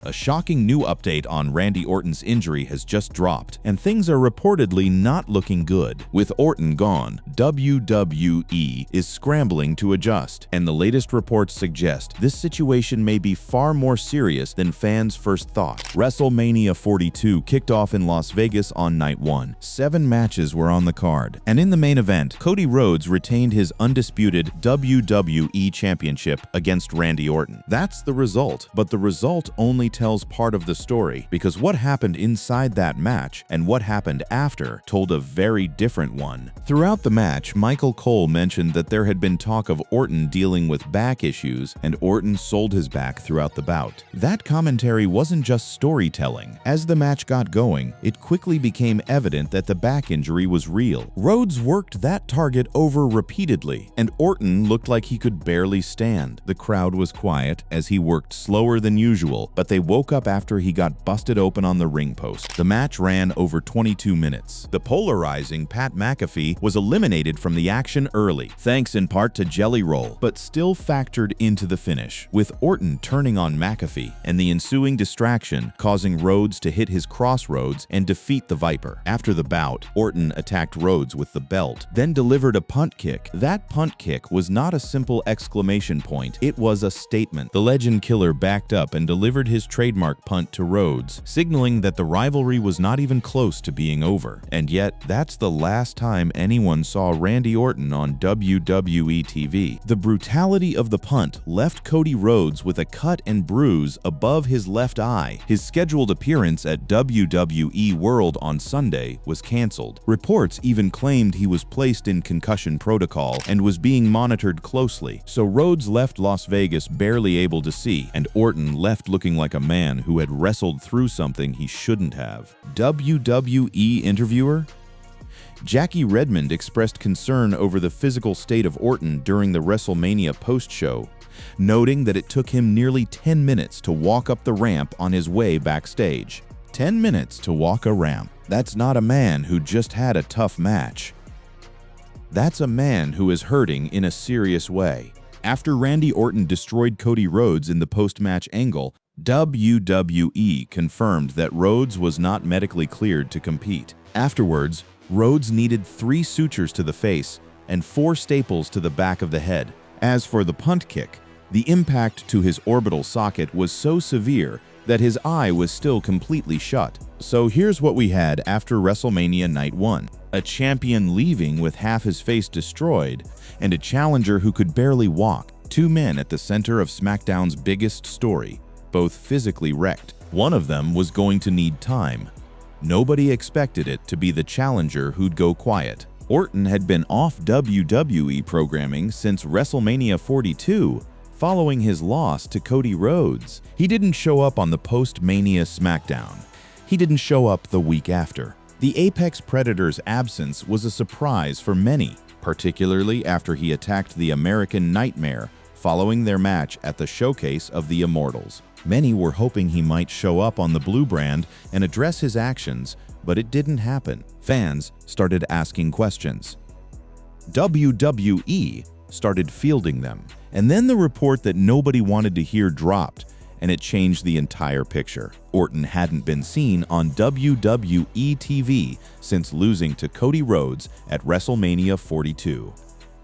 A shocking new update on Randy Orton's injury has just dropped, and things are reportedly not looking good. With Orton gone, WWE is scrambling to adjust, and the latest reports suggest this situation may be far more serious than fans first thought. Wrestlemania 42 kicked off in Las Vegas on night 1. 7 matches were on the card, and in the main event, Cody Rhodes retained his undisputed WWE Championship against Randy Orton. That's the result, but the result only tells part of the story, because what happened inside that match and what happened after told a very different one. Throughout the match, Michael Cole mentioned that there had been talk of Orton dealing with back issues, and Orton sold his back throughout the bout. That commentary wasn't just storytelling. As the match got going, it quickly became evident that the back injury was real. Rhodes worked that target over repeatedly, and Orton looked like he could barely stand. The crowd was quiet as he worked slower than usual, but they woke up after he got busted open on the ring post. The match ran over 22 minutes. The polarizing Pat McAfee was eliminated from the action early, thanks in part to Jelly Roll, but still factored into the finish, with Orton turning on McAfee and the ensuing distraction causing Rhodes to hit his crossroads and defeat the Viper. After the bout, Orton attacked Rhodes with the belt, then delivered a punt kick. That punt kick was not a simple exclamation point, it was a statement. The Legend Killer backed up and delivered his trademark punt to Rhodes, signaling that the rivalry was not even close to being over. And yet, that's the last time anyone saw Randy Orton on WWE TV. The brutality of the punt left Cody Rhodes with a cut and bruise above his left eye. His scheduled appearance at WWE World on Sunday was canceled. Reports even claimed he was placed in concussion protocol and was being monitored closely, so Rhodes left Las Vegas barely able to see, and Orton left looking like a man who had wrestled through something he shouldn't have. WWE interviewer? Jackie Redmond expressed concern over the physical state of Orton during the WrestleMania post-show, noting that it took him nearly 10 minutes to walk up the ramp on his way backstage. 10 minutes to walk a ramp. That's not a man who just had a tough match. That's a man who is hurting in a serious way. After Randy Orton destroyed Cody Rhodes in the post-match angle, WWE confirmed that Rhodes was not medically cleared to compete. Afterwards, Rhodes needed 3 sutures to the face and 4 staples to the back of the head. As for the punt kick, the impact to his orbital socket was so severe that his eye was still completely shut. So here's what we had after WrestleMania Night 1. A champion leaving with half his face destroyed, and a challenger who could barely walk. 2 men at the center of SmackDown's biggest story, both physically wrecked. One of them was going to need time. Nobody expected it to be the challenger who'd go quiet. Orton had been off WWE programming since WrestleMania 42, following his loss to Cody Rhodes. He didn't show up on the post-Mania SmackDown. He didn't show up the week after. The Apex Predator's absence was a surprise for many, particularly after he attacked the American Nightmare following their match at the Showcase of the Immortals. Many were hoping he might show up on the blue brand and address his actions, but it didn't happen. Fans started asking questions. WWE started fielding them. And then the report that nobody wanted to hear dropped, and it changed the entire picture. Orton hadn't been seen on WWE TV since losing to Cody Rhodes at WrestleMania 42.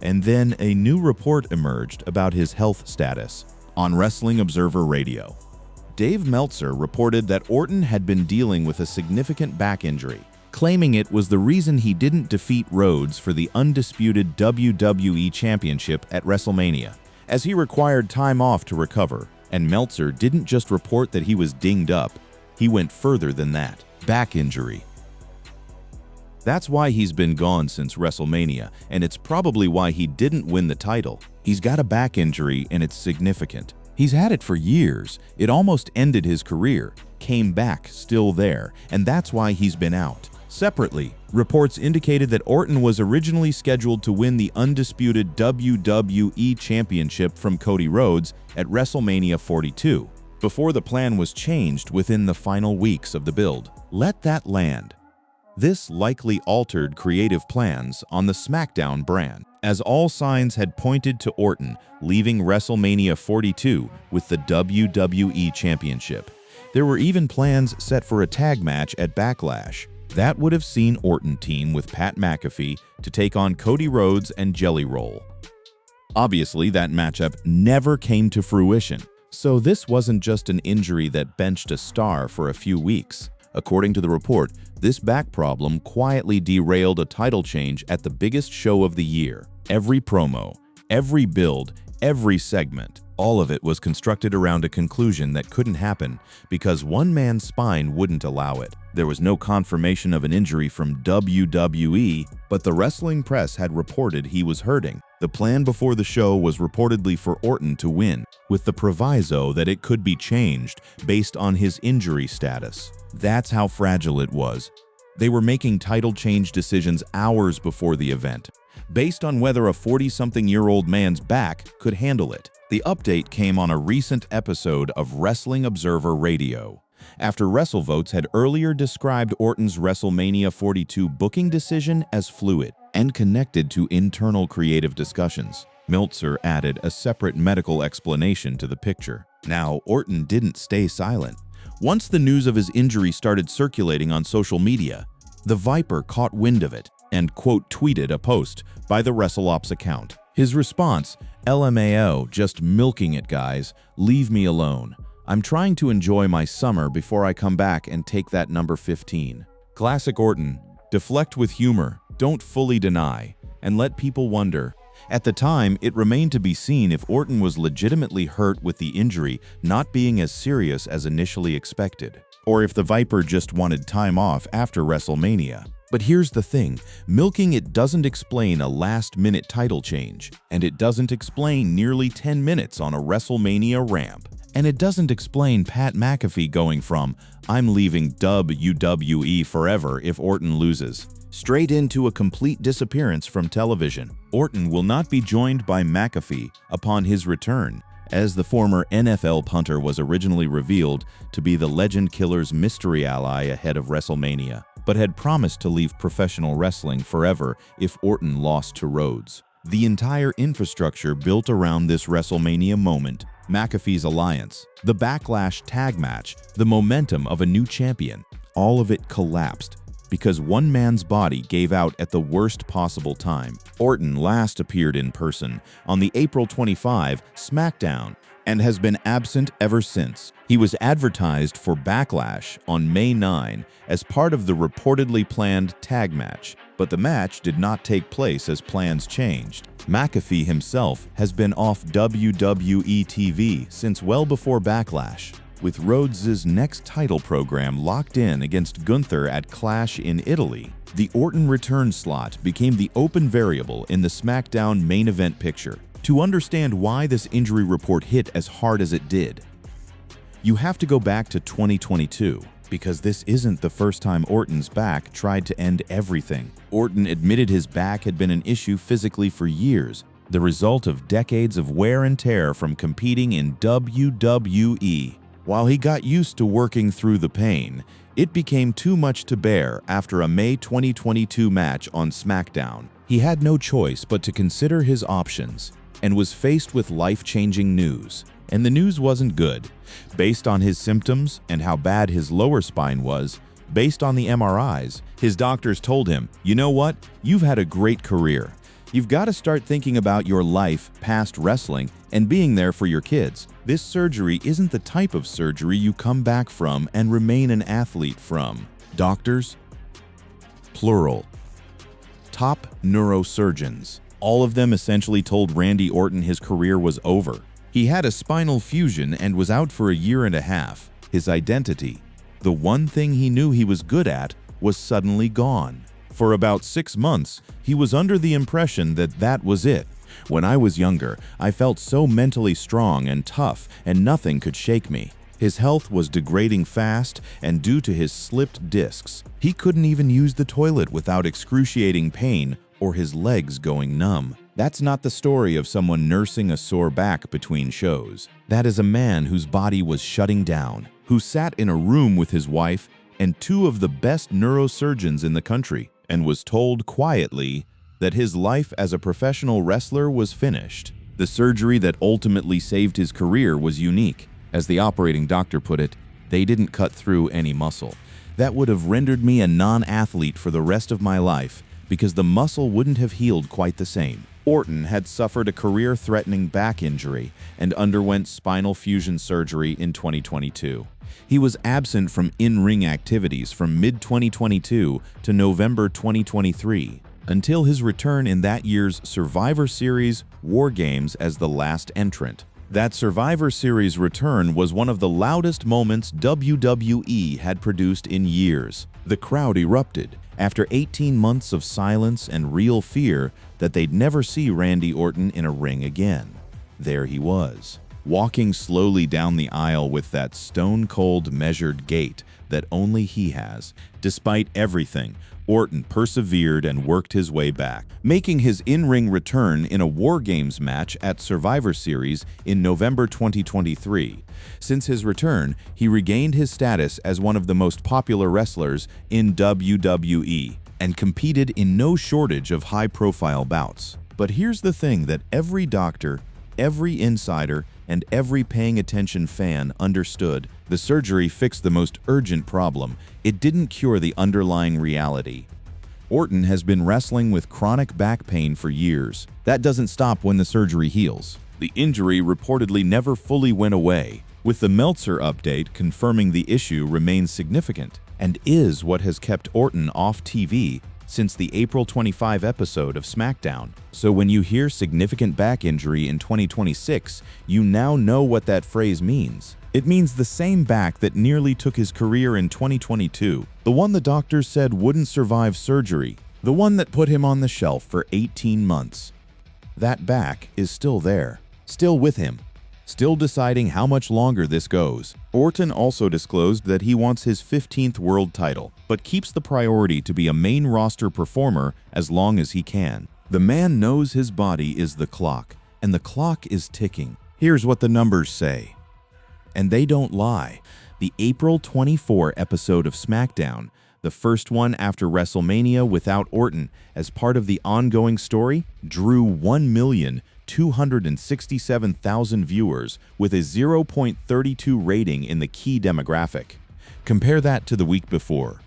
And then a new report emerged about his health status on Wrestling Observer Radio. Dave Meltzer reported that Orton had been dealing with a significant back injury, claiming it was the reason he didn't defeat Rhodes for the undisputed WWE Championship at WrestleMania, as he required time off to recover. And Meltzer didn't just report that he was dinged up, he went further than that. Back injury. That's why he's been gone since WrestleMania, and it's probably why he didn't win the title. He's got a back injury, and it's significant. He's had it for years. It almost ended his career, came back still there, and that's why he's been out. Separately, reports indicated that Orton was originally scheduled to win the undisputed WWE Championship from Cody Rhodes at WrestleMania 42, before the plan was changed within the final weeks of the build. Let that land. This likely altered creative plans on the SmackDown brand, as all signs had pointed to Orton leaving WrestleMania 42 with the WWE Championship. There were even plans set for a tag match at Backlash. That would have seen Orton team with Pat McAfee to take on Cody Rhodes and Jelly Roll. Obviously, that matchup never came to fruition, so this wasn't just an injury that benched a star for a few weeks. According to the report, this back problem quietly derailed a title change at the biggest show of the year. Every promo, every build, every segment, all of it was constructed around a conclusion that couldn't happen because one man's spine wouldn't allow it. There was no confirmation of an injury from WWE, but the wrestling press had reported he was hurting. The plan before the show was reportedly for Orton to win, with the proviso that it could be changed based on his injury status. That's how fragile it was. They were making title change decisions hours before the event, based on whether a 40-something-year-old man's back could handle it. The update came on a recent episode of Wrestling Observer Radio, after WrestleVotes had earlier described Orton's WrestleMania 42 booking decision as fluid and connected to internal creative discussions. Meltzer added a separate medical explanation to the picture. Now, Orton didn't stay silent. Once the news of his injury started circulating on social media, the Viper caught wind of it and quote-tweeted a post by the WrestleOps account. His response, LMAO, just milking it guys, leave me alone. I'm trying to enjoy my summer before I come back and take that number 15. Classic Orton, deflect with humor, don't fully deny, and let people wonder. At the time, it remained to be seen if Orton was legitimately hurt with the injury not being as serious as initially expected, or if the Viper just wanted time off after WrestleMania. But here's the thing, milking it doesn't explain a last-minute title change, and it doesn't explain nearly 10 minutes on a WrestleMania ramp. And it doesn't explain Pat McAfee going from, I'm leaving WWE forever if Orton loses, straight into a complete disappearance from television. Orton will not be joined by McAfee upon his return, as the former NFL punter was originally revealed to be the Legend Killer's mystery ally ahead of WrestleMania, but had promised to leave professional wrestling forever if Orton lost to Rhodes. The entire infrastructure built around this WrestleMania moment, McAfee's alliance, the Backlash tag match, the momentum of a new champion, all of it collapsed because one man's body gave out at the worst possible time. Orton last appeared in person on the April 25 SmackDown and has been absent ever since. He was advertised for Backlash on May 9 as part of the reportedly planned tag match, but the match did not take place as plans changed. McAfee himself has been off WWE TV since well before Backlash, with Rhodes' next title program locked in against Gunther at Clash in Italy. The Orton return slot became the open variable in the SmackDown main event picture. To understand why this injury report hit as hard as it did, you have to go back to 2022, because this isn't the first time Orton's back tried to end everything. Orton admitted his back had been an issue physically for years, the result of decades of wear and tear from competing in WWE. While he got used to working through the pain, it became too much to bear after a May 2022 match on SmackDown. He had no choice but to consider his options and was faced with life-changing news. And the news wasn't good. Based on his symptoms and how bad his lower spine was, based on the MRIs, his doctors told him, you know what? You've had a great career. You've got to start thinking about your life past wrestling and being there for your kids. This surgery isn't the type of surgery you come back from and remain an athlete from. Doctors, plural, top neurosurgeons. All of them essentially told Randy Orton his career was over. He had a spinal fusion and was out for a year and a half. His identity, the one thing he knew he was good at, was suddenly gone. For about 6 months, he was under the impression that that was it. When I was younger, I felt so mentally strong and tough, and nothing could shake me. His health was degrading fast, and due to his slipped discs, he couldn't even use the toilet without excruciating pain or his legs going numb. That's not the story of someone nursing a sore back between shows. That is a man whose body was shutting down, who sat in a room with his wife and 2 of the best neurosurgeons in the country, and was told quietly that his life as a professional wrestler was finished. The surgery that ultimately saved his career was unique. As the operating doctor put it, They didn't cut through any muscle. That would have rendered me a non-athlete for the rest of my life because the muscle wouldn't have healed quite the same. Orton had suffered a career-threatening back injury and underwent spinal fusion surgery in 2022. He was absent from in-ring activities from mid-2022 to November 2023, until his return in that year's Survivor Series War Games as the last entrant. That Survivor Series return was one of the loudest moments WWE had produced in years. The crowd erupted after 18 months of silence and real fear that they'd never see Randy Orton in a ring again. There he was, walking slowly down the aisle with that stone-cold measured gait that only he has. Despite everything, Orton persevered and worked his way back, making his in-ring return in a War Games match at Survivor Series in November 2023. Since his return, he regained his status as one of the most popular wrestlers in WWE and competed in no shortage of high-profile bouts. But here's the thing that every doctor, every insider, and every paying attention fan understood: the surgery fixed the most urgent problem. It didn't cure the underlying reality. Orton has been wrestling with chronic back pain for years. That doesn't stop when the surgery heals. The injury reportedly never fully went away, with the Meltzer update confirming the issue remains significant and is what has kept Orton off TV since the April 25 episode of SmackDown. So when you hear significant back injury in 2026, you now know what that phrase means. It means the same back that nearly took his career in 2022, the one the doctors said wouldn't survive surgery, the one that put him on the shelf for 18 months. That back is still there, still with him, still deciding how much longer this goes. Orton also disclosed that he wants his 15th world title, but keeps the priority to be a main roster performer as long as he can. The man knows his body is the clock, and the clock is ticking. Here's what the numbers say, and they don't lie. The April 24 episode of SmackDown, the first one after WrestleMania without Orton as part of the ongoing story, drew 1,267,000 viewers with a 0.32 rating in the key demographic. Compare that to the week before.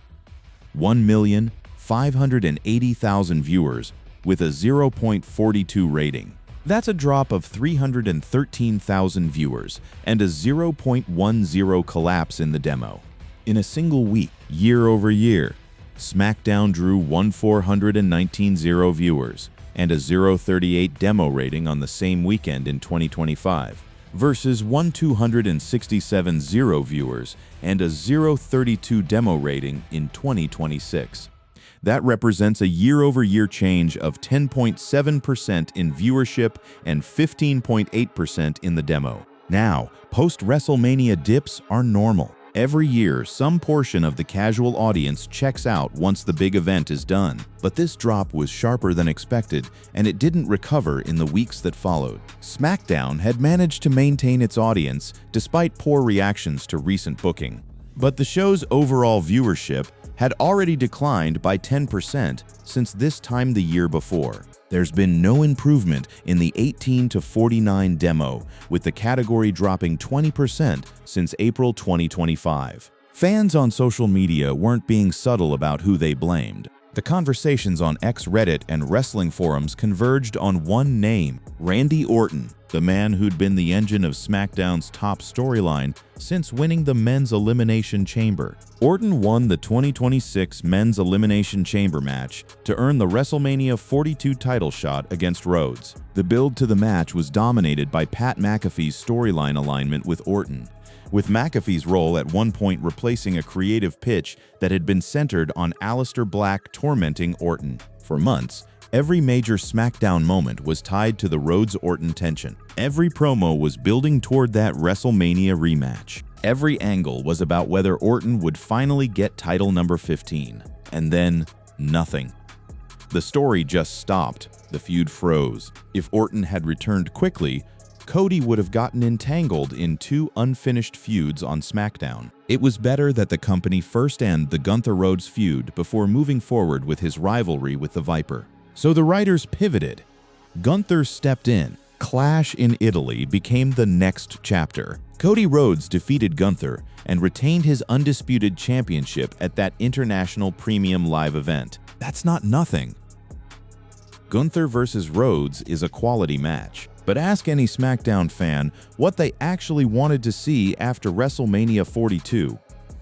1,580,000 viewers with a 0.42 rating. That's a drop of 313,000 viewers and a 0.10 collapse in the demo. In a single week, year over year, SmackDown drew 1,419,000 viewers and a 0.38 demo rating on the same weekend in 2025, versus 1,267,000 viewers and a 0.32 demo rating in 2026. That represents a year-over-year change of 10.7% in viewership and 15.8% in the demo. Now, post-WrestleMania dips are normal. Every year, some portion of the casual audience checks out once the big event is done. But this drop was sharper than expected, and it didn't recover in the weeks that followed. SmackDown had managed to maintain its audience despite poor reactions to recent booking. But the show's overall viewership had already declined by 10% since this time the year before. There's been no improvement in the 18 to 49 demo, with the category dropping 20% since April 2025. Fans on social media weren't being subtle about who they blamed. The conversations on Reddit and wrestling forums converged on one name: Randy Orton, the man who'd been the engine of SmackDown's top storyline since winning the Men's Elimination Chamber. Orton won the 2026 Men's Elimination Chamber match to earn the WrestleMania 42 title shot against Rhodes. The build to the match was dominated by Pat McAfee's storyline alignment with Orton, with McAfee's role at one point replacing a creative pitch that had been centered on Aleister Black tormenting Orton. For months, every major SmackDown moment was tied to the Rhodes-Orton tension. Every promo was building toward that WrestleMania rematch. Every angle was about whether Orton would finally get title number 15. And then, nothing. The story just stopped. The feud froze. If Orton had returned quickly, Cody would have gotten entangled in two unfinished feuds on SmackDown. It was better that the company first end the Gunther Rhodes feud before moving forward with his rivalry with the Viper. So the writers pivoted. Gunther stepped in. Clash in Italy became the next chapter. Cody Rhodes defeated Gunther and retained his undisputed championship at that international premium live event. That's not nothing. Gunther versus Rhodes is a quality match, but ask any SmackDown fan what they actually wanted to see after WrestleMania 42,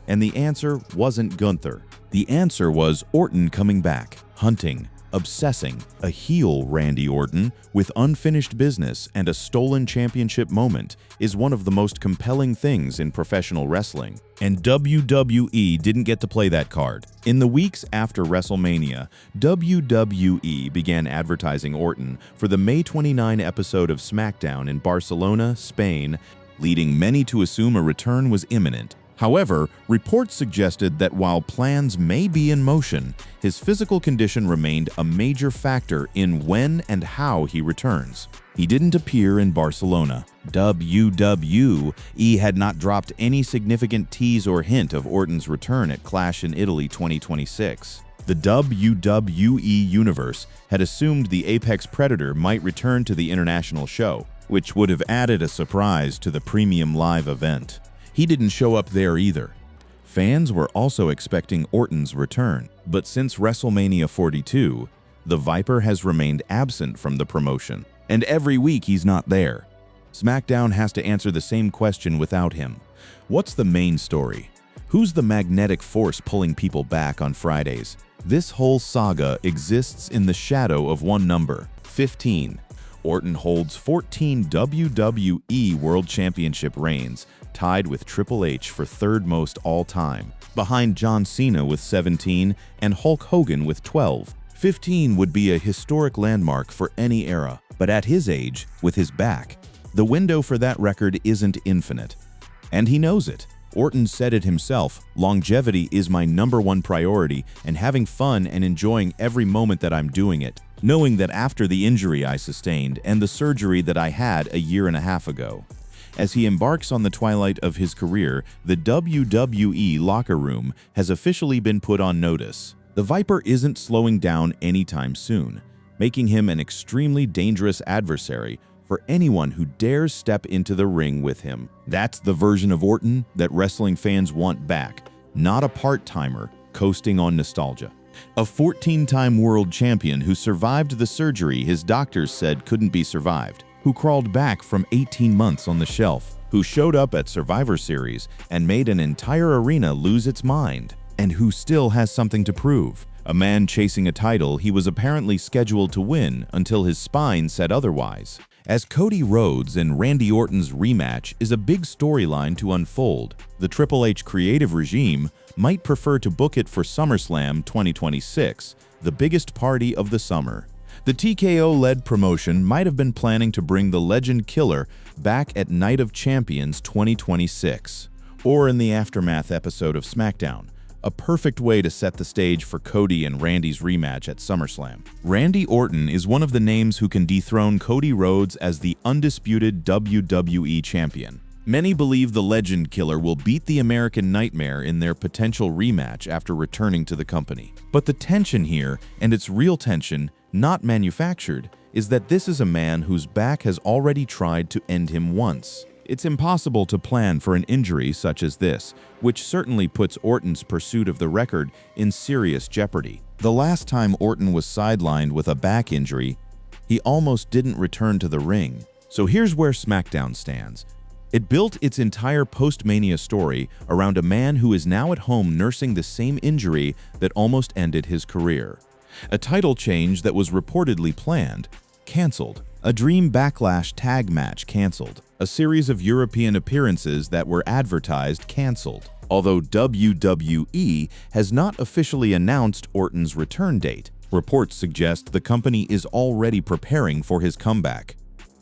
and the answer wasn't Gunther. The answer was Orton coming back, hunting, obsessing, a heel Randy Orton with unfinished business and a stolen championship moment is one of the most compelling things in professional wrestling. And WWE didn't get to play that card. In the weeks after WrestleMania, WWE began advertising Orton for the May 29 episode of SmackDown in Barcelona, Spain, leading many to assume a return was imminent. However, reports suggested that while plans may be in motion, his physical condition remained a major factor in when and how he returns. He didn't appear in Barcelona. WWE had not dropped any significant tease or hint of Orton's return at Clash in Italy 2026. The WWE Universe had assumed the Apex Predator might return to the international show, which would have added a surprise to the premium live event. He didn't show up there either. Fans were also expecting Orton's return, but since WrestleMania 42, the Viper has remained absent from the promotion, and every week he's not there. SmackDown has to answer the same question without him. What's the main story? Who's the magnetic force pulling people back on Fridays? This whole saga exists in the shadow of one number, 15. Orton holds 14 WWE World Championship reigns, tied with Triple H for third most all-time, behind John Cena with 17 and Hulk Hogan with 12. 15 would be a historic landmark for any era, but at his age, with his back, the window for that record isn't infinite. And he knows it. Orton said it himself, longevity is my #1 priority, and having fun and enjoying every moment that I'm doing it, knowing that after the injury I sustained and the surgery that I had a year and a half ago. As he embarks on the twilight of his career, the WWE locker room has officially been put on notice. The Viper isn't slowing down anytime soon, making him an extremely dangerous adversary for anyone who dares step into the ring with him. That's the version of Orton that wrestling fans want back, not a part-timer coasting on nostalgia. A 14-time world champion who survived the surgery his doctors said couldn't be survived, who crawled back from 18 months on the shelf, who showed up at Survivor Series and made an entire arena lose its mind, and who still has something to prove. A man chasing a title he was apparently scheduled to win until his spine said otherwise. As Cody Rhodes and Randy Orton's rematch is a big storyline to unfold, the Triple H creative regime might prefer to book it for SummerSlam 2026, the biggest party of the summer. The TKO-led promotion might have been planning to bring the Legend Killer back at Night of Champions 2026, or in the Aftermath episode of SmackDown, a perfect way to set the stage for Cody and Randy's rematch at SummerSlam. Randy Orton is one of the names who can dethrone Cody Rhodes as the undisputed WWE Champion. Many believe the Legend Killer will beat the American Nightmare in their potential rematch after returning to the company. But the tension here, and it's real tension, not manufactured, is that this is a man whose back has already tried to end him once. It's impossible to plan for an injury such as this, which certainly puts Orton's pursuit of the record in serious jeopardy. The last time Orton was sidelined with a back injury, he almost didn't return to the ring. So here's where SmackDown stands. It built its entire post-Mania story around a man who is now at home nursing the same injury that almost ended his career. A title change that was reportedly planned, canceled. A Dream Backlash tag match canceled. A series of European appearances that were advertised canceled. Although WWE has not officially announced Orton's return date, reports suggest the company is already preparing for his comeback.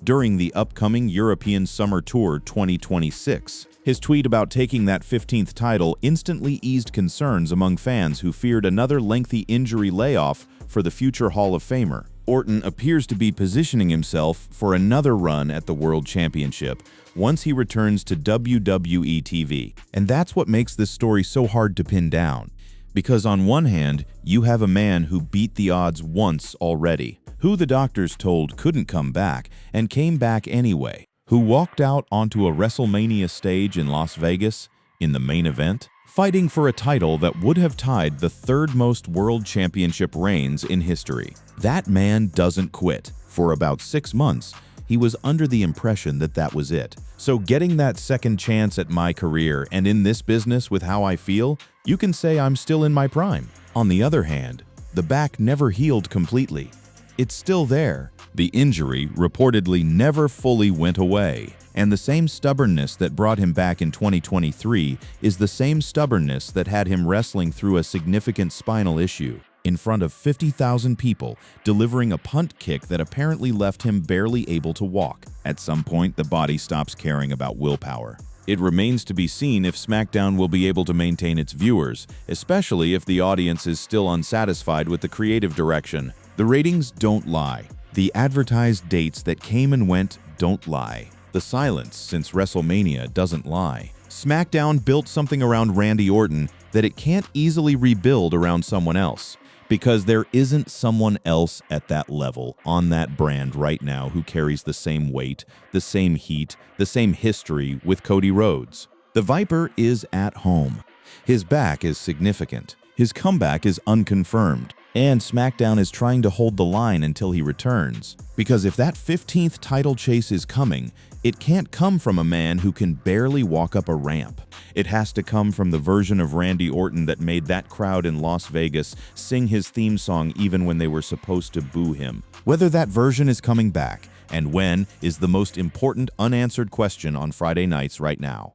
During the upcoming European Summer Tour 2026, his tweet about taking that 15th title instantly eased concerns among fans who feared another lengthy injury layoff for the future Hall of Famer. Orton appears to be positioning himself for another run at the World Championship once he returns to WWE TV. And that's what makes this story so hard to pin down. Because on one hand, you have a man who beat the odds once already, who the doctors told couldn't come back and came back anyway. who walked out onto a WrestleMania stage in Las Vegas in the main event, fighting for a title that would have tied the third most world championship reigns in history. That man doesn't quit. For about 6 months, he was under the impression that that was it. So getting that second chance at my career and in this business with how I feel, you can say I'm still in my prime. On the other hand, the back never healed completely. It's still there. The injury reportedly never fully went away. And the same stubbornness that brought him back in 2023 is the same stubbornness that had him wrestling through a significant spinal issue in front of 50,000 people, delivering a punt kick that apparently left him barely able to walk. At some point, the body stops caring about willpower. It remains to be seen if SmackDown will be able to maintain its viewers, especially if the audience is still unsatisfied with the creative direction. The ratings don't lie. The advertised dates that came and went don't lie. The silence since WrestleMania doesn't lie. SmackDown built something around Randy Orton that it can't easily rebuild around someone else, because there isn't someone else at that level on that brand right now who carries the same weight, the same heat, the same history with Cody Rhodes. The Viper is at home. His back is significant. His comeback is unconfirmed. And SmackDown is trying to hold the line until he returns. Because if that 15th title chase is coming, it can't come from a man who can barely walk up a ramp. It has to come from the version of Randy Orton that made that crowd in Las Vegas sing his theme song even when they were supposed to boo him. Whether that version is coming back and when is the most important unanswered question on Friday nights right now.